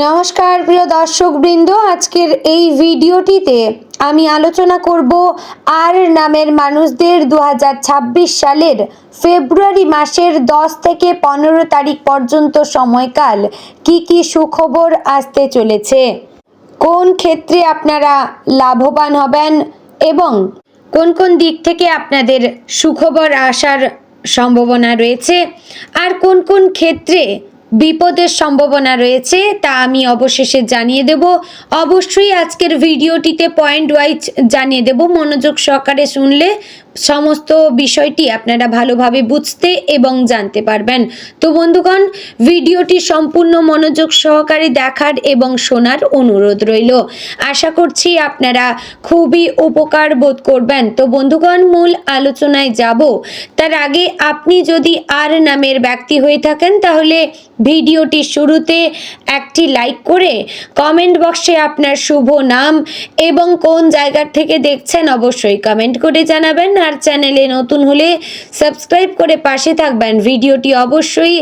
নমস্কার প্রিয় দর্শকবৃন্দ, আজকের এই ভিডিওটিতে আমি আলোচনা করব আর নামের মানুষদের 2026 সালের ফেব্রুয়ারি মাসের 10 থেকে 15 তারিখ পর্যন্ত সময়কাল কি সুখবর আসতে চলেছে, কোন ক্ষেত্রে আপনারা লাভবান হবেন এবং কোন কোন দিক থেকে আপনাদের সুখবর আসার সম্ভাবনা রয়েছে, আর কোন কোন ক্ষেত্রে বিপদের সম্ভাবনা রয়েছে তা আমি অবশেষে জানিয়ে দেব। অবশ্যই আজকের ভিডিওটিতে পয়েন্ট ওয়াইজ জানিয়ে দেব, মনোযোগ সহকারে শুনলে সমস্ত বিষয়টি আপনারা ভালোভাবে বুঝতে এবং জানতে পারবেন। তো বন্ধুগণ, ভিডিওটি সম্পূর্ণ মনোযোগ সহকারে দেখার এবং শোনার অনুরোধ রইল। আশা করছি আপনারা খুবই উপকার বোধ করবেন। তো বন্ধুগণ, মূল আলোচনায় যাব তার আগে আপনি যদি আর নামের ব্যক্তি হয়ে থাকেন তাহলে ভিডিওটি শুরুতে একটি লাইক করে কমেন্ট বক্সে আপনার শুভ নাম এবং কোন জায়গা থেকে দেখছেন অবশ্যই কমেন্ট করে জানাবেন। আর চ্যানেলে নতুন হলে সাবস্ক্রাইব করে পাশে থাকবেন। ভিডিওটি অবশ্যই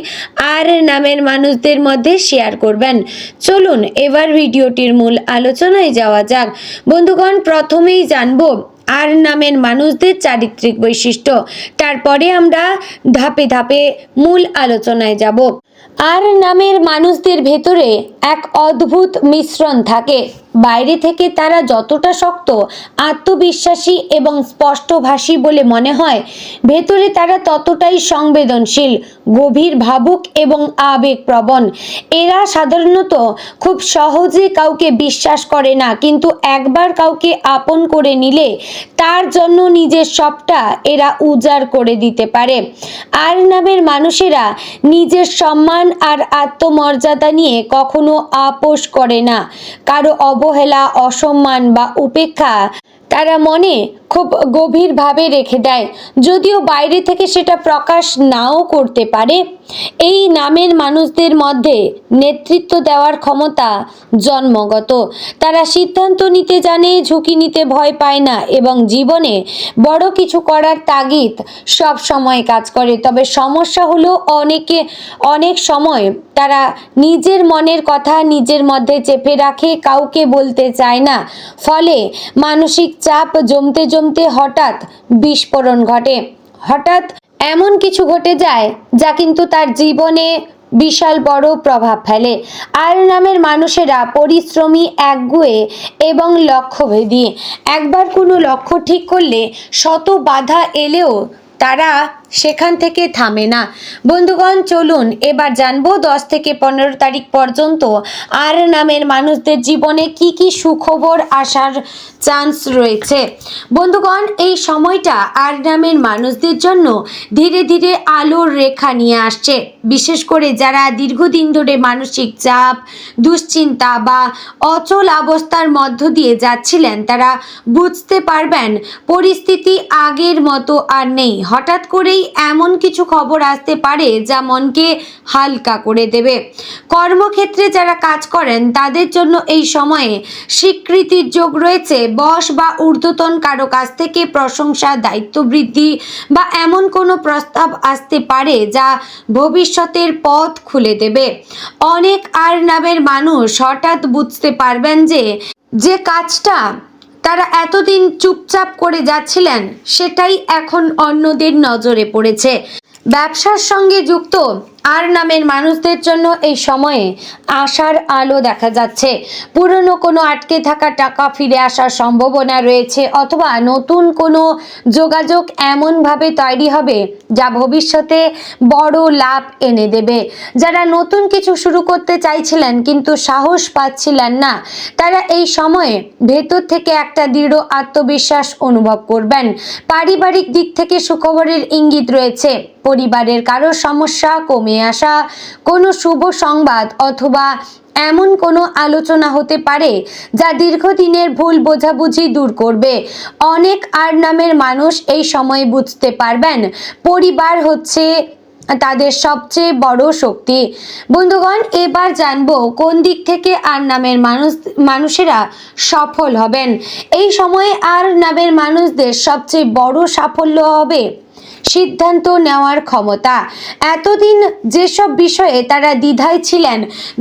আর নামের মানুষদের মধ্যে শেয়ার করবেন। চলুন এবার ভিডিওটির মূল আলোচনায় যাওয়া যাক। বন্ধুগণ, প্রথমেই জানবো আর নামের মানুষদের চারিত্রিক বৈশিষ্ট্য, তারপরে আমরা ধাপে ধাপে মূল আলোচনায় যাব। আর নামের মানুষদের ভেতরে এক অদ্ভুত মিশ্রণ থাকে। বাইরে থেকে তারা যতটা শক্ত, আত্মবিশ্বাসী এবং স্পষ্টভাষী বলে মনে হয়, ভেতরে তারা ততটাই সংবেদনশীল, গভীর ভাবুক এবং আবেগপ্রবণ। এরা সাধারণত খুব সহজে কাউকে বিশ্বাস করে না, কিন্তু একবার কাউকে আপন করে নিলে তার জন্য নিজের সবটা এরা উজাড় করে দিতে পারে। আর নামের মানুষেরা নিজের সম্মান আর আত্মমর্যাদা নিয়ে কখনো আপোষ করে না। কারো অবহেলা, অসম্মান বা উপেক্ষা তারা মনে খুব গভীরভাবে রেখে দেয়, যদিও বাইরে থেকে সেটা প্রকাশ নাও করতে পারে। এই নামের মানুষদের মধ্যে নেতৃত্ব দেওয়ার ক্ষমতা জন্মগত। তারা সিদ্ধান্ত নিতে জানে, ঝুঁকি নিতে ভয় পায় না এবং জীবনে বড় কিছু করার তাগিদ সব সময় কাজ করে। তবে সমস্যা হলো অনেক সময় তারা নিজের মনের কথা নিজের মধ্যে চেপে রাখে, কাউকে বলতে চায় না। ফলে মানসিক চাপ জমতে জমতে হঠাৎ বিস্ফোরণ ঘটে। হঠাৎ এমন কিছু ঘটে যায় যা কিন্তু তার জীবনে বিশাল বড় প্রভাব ফেলে। আর নামের মানুষেরা পরিশ্রমী, একগুঁয়ে এবং লক্ষ্যভেদী। একবার কোনো লক্ষ্য ঠিক করলে শত বাধা এলেও তারা সেখান থেকে থামে না। বন্ধুগণ, চলুন এবার জানবো 10 থেকে 15 তারিখ পর্যন্ত আর নামের মানুষদের জীবনে কি সুখবর আসার চান্স রয়েছে। বন্ধুগণ, এই সময়টা আর নামের মানুষদের জন্য ধীরে ধীরে আলোর রেখা নিয়ে আসছে। বিশেষ করে যারা দীর্ঘদিন ধরে মানসিক চাপ, দুশ্চিন্তা বা অচল অবস্থার মধ্য দিয়ে যাচ্ছিলেন, তারা বুঝতে পারবেন পরিস্থিতি আগের মতো আর নেই। হঠাৎ করেই এমন কিছু খবর আসতে পারে যা মনকে হালকা করে দেবে। কর্মক্ষেত্রে যারা কাজ করেন তাদের জন্য এই সময়ে স্বীকৃতির যোগ রয়েছে। বস বা ঊর্ধ্বতন কারো কাছ থেকে প্রশংসা, দায়িত্ব বৃদ্ধি বা এমন কোনো প্রস্তাব আসতে পারে যা ভবিষ্যতের পথ খুলে দেবে। অনেক আর নামের মানুষ হঠাৎ বুঝতে পারবেন যে কাজটা তারা এতদিন চুপচাপ করে যাচ্ছিলেন সেটাই এখন অন্যদের নজরে পড়েছে। ব্যবসার সঙ্গে যুক্ত আর নামের মানুষদের জন্য এই সময়ে আশার আলো দেখা যাচ্ছে। পুরনো কোনো আটকে থাকা টাকা ফিরে আসার সম্ভাবনা রয়েছে, অথবা নতুন কোনো যোগাযোগ এমনভাবে তৈরি হবে যা ভবিষ্যতে বড় লাভ এনে দেবে। যারা নতুন কিছু শুরু করতে চাইছিলেন কিন্তু সাহস পাচ্ছিলেন না, তারা এই সময়ে ভেতর থেকে একটা দৃঢ় আত্মবিশ্বাস অনুভব করবেন। পারিবারিক দিক থেকে সুখবরের ইঙ্গিত রয়েছে। পরিবারের কারো সমস্যা কমে আসা, কোনো শুভ সংবাদ অথবা এমন কোনো আলোচনা হতে পারে যা দীর্ঘদিনের ভুল বোঝাবুঝি দূর করবে। অনেক আর নামের মানুষ এই সময় বুঝতে পারবেন পরিবার হচ্ছে তাদের সবচেয়ে বড় শক্তি। বন্ধুগণ, এবার জানবো কোন দিক থেকে আর নামের মানুষেরা সফল হবেন। এই সময়ে আর নামের মানুষদের সবচেয়ে বড় সাফল্য হবে সিদ্ধান্ত নেওয়ার ক্ষমতা। এতদিন যেসব বিষয়ে তারা দ্বিধায় ছিলেন,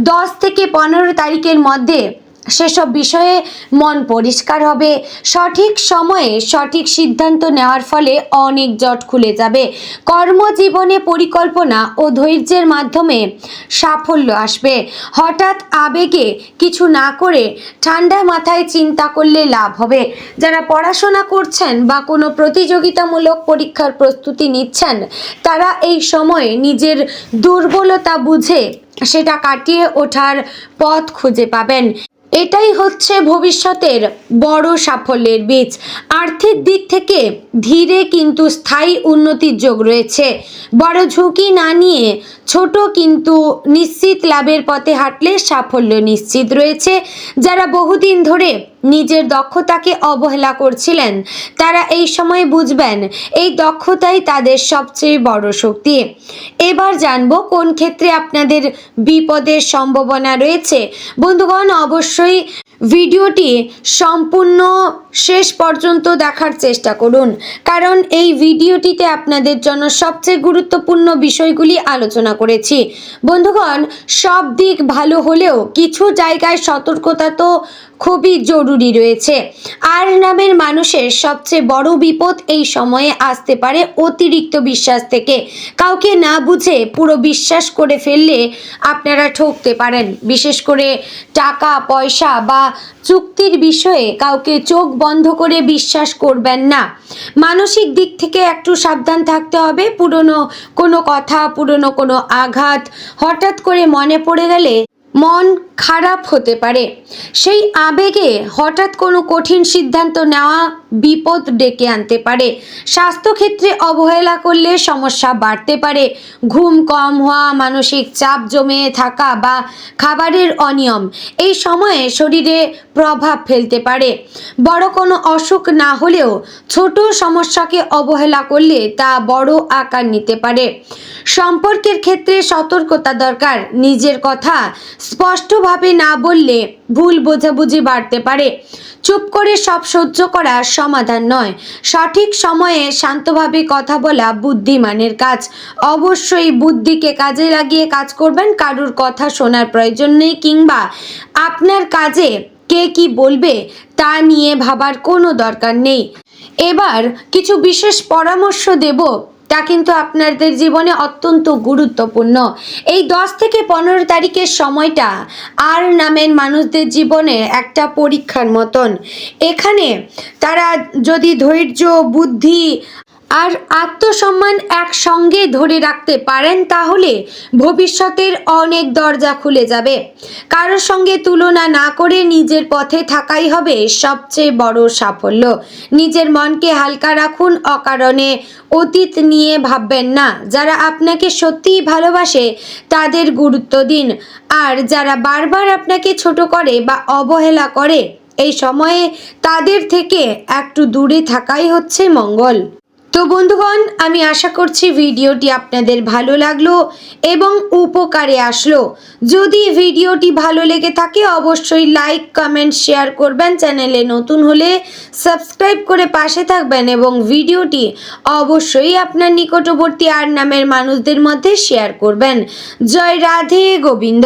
10 থেকে 15 তারিখের মধ্যে সেসব বিষয়ে মন পরিষ্কার হবে। সঠিক সময়ে সঠিক সিদ্ধান্ত নেওয়ার ফলে অনেক জট খুলে যাবে। কর্মজীবনে পরিকল্পনা ও ধৈর্যের মাধ্যমে সাফল্য আসবে। হঠাৎ আবেগে কিছু না করে ঠান্ডা মাথায় চিন্তা করলে লাভ হবে। যারা পড়াশোনা করছেন বা কোনো প্রতিযোগিতামূলক পরীক্ষার প্রস্তুতি নিচ্ছেন, তারা এই সময়ে নিজের দুর্বলতা বুঝে সেটা কাটিয়ে ওঠার পথ খুঁজে পাবেন। এটাই হচ্ছে ভবিষ্যতের বড় সাফল্যের বীজ। আর্থিক দিক থেকে ধীরে কিন্তু স্থায়ী উন্নতির যোগ রয়েছে। বড় ঝুঁকি না নিয়ে ছোট কিন্তু নিশ্চিত লাভের পথে হাঁটলে সাফল্য নিশ্চিত রয়েছে। যারা বহুদিন ধরে নিজের দক্ষতাকে অবহেলা করছিলেন, তারা এই সময় বুঝবেন এই দক্ষতাই তাদের সবচেয়ে বড় শক্তি। এবার জানবো কোন ক্ষেত্রে আপনাদের বিপদের সম্ভাবনা রয়েছে। বন্ধুগণ, অবশ্যই ভিডিওটি সম্পূর্ণ শেষ পর্যন্ত দেখার চেষ্টা করুন, কারণ এই ভিডিওটিতে আপনাদের জন্য সবচেয়ে গুরুত্বপূর্ণ বিষয়গুলি আলোচনা করেছি। বন্ধুগণ, সব দিক ভালো হলেও কিছু জায়গায় সতর্কতা তো খুবই জরুরি রয়েছে। আর নামের মানুষের সবচেয়ে বড় বিপদ এই সময়ে আসতে পারে অতিরিক্ত বিশ্বাস থেকে। কাউকে না বুঝে পুরো বিশ্বাস করে ফেললে আপনারা ঠকতে পারেন। বিশেষ করে টাকা পয়সা বা চুক্তির বিষয়ে কাউকে চোখ বন্ধ করে বিশ্বাস করবেন না। মানসিক দিক থেকে একটু সাবধান থাকতে হবে। পুরনো কোনো কথা, পুরনো কোনো আঘাত হঠাৎ করে মনে পড়ে গেলে মন খারাপ হতে পারে। সেই আবেগে হঠাৎ কোনো কঠিন সিদ্ধান্ত নেওয়া বিপদ ডেকে আনতে পারে। স্বাস্থ্যক্ষেত্রে অবহেলা করলে সমস্যা বাড়তে পারে। ঘুম কম হওয়া, মানসিক চাপ জমে থাকা বা খাবারের অনিয়ম এই সময়ে শরীরে প্রভাব ফেলতে পারে। বড় কোনো অসুখ না হলেও ছোট সমস্যাকে অবহেলা করলে তা বড় আকার নিতে পারে। সম্পর্কের ক্ষেত্রে সতর্কতা দরকার। নিজের কথা স্পষ্টভাবে না বললে ভুল বোঝাবুঝি বাড়তে পারে। চুপ করে সব সহ্য করা সমাধান নয়। সঠিক সময়ে শান্তভাবে কথা বলা বুদ্ধিমানের কাজ। অবশ্যই বুদ্ধিকে কাজে লাগিয়ে কাজ করবেন। কারুর কথা শোনার প্রয়োজন নেই, কিংবা আপনার কাজে কে কি বলবে তা নিয়ে ভাবার কোনো দরকার নেই। এবার কিছু বিশেষ পরামর্শ দেব, তা কিন্তু আপনাদের জীবনে অত্যন্ত গুরুত্বপূর্ণ। এই 10 থেকে 15 তারিখের সময়টা আর নামের মানুষদের জীবনে একটা পরীক্ষার মতন। এখানে তারা যদি ধৈর্য, বুদ্ধি আর আত্মসম্মান একসঙ্গে ধরে রাখতে পারেন, তাহলে ভবিষ্যতের অনেক দরজা খুলে যাবে। কারোর সঙ্গে তুলনা না করে নিজের পথে থাকাই হবে সবচেয়ে বড় সাফল্য। নিজের মনকে হালকা রাখুন, অকারণে অতীত নিয়ে ভাববেন না। যারা আপনাকে সত্যিই ভালোবাসে তাদের গুরুত্ব দিন, আর যারা বারবার আপনাকে ছোট করে বা অবহেলা করে, এই সময়ে তাদের থেকে একটু দূরে থাকাই হচ্ছে মঙ্গল। তো বন্ধুগণ, আমি আশা করছি ভিডিওটি আপনাদের ভালো লাগলো এবং উপকারে আসলো। যদি ভিডিওটি ভালো লেগে থাকে অবশ্যই লাইক, কমেন্ট, শেয়ার করবেন। চ্যানেলে নতুন হলে সাবস্ক্রাইব করে পাশে থাকবেন এবং ভিডিওটি অবশ্যই আপনার নিকটবর্তী আর নামের মানুষদের মধ্যে শেয়ার করবেন। জয় রাধে গোবিন্দ।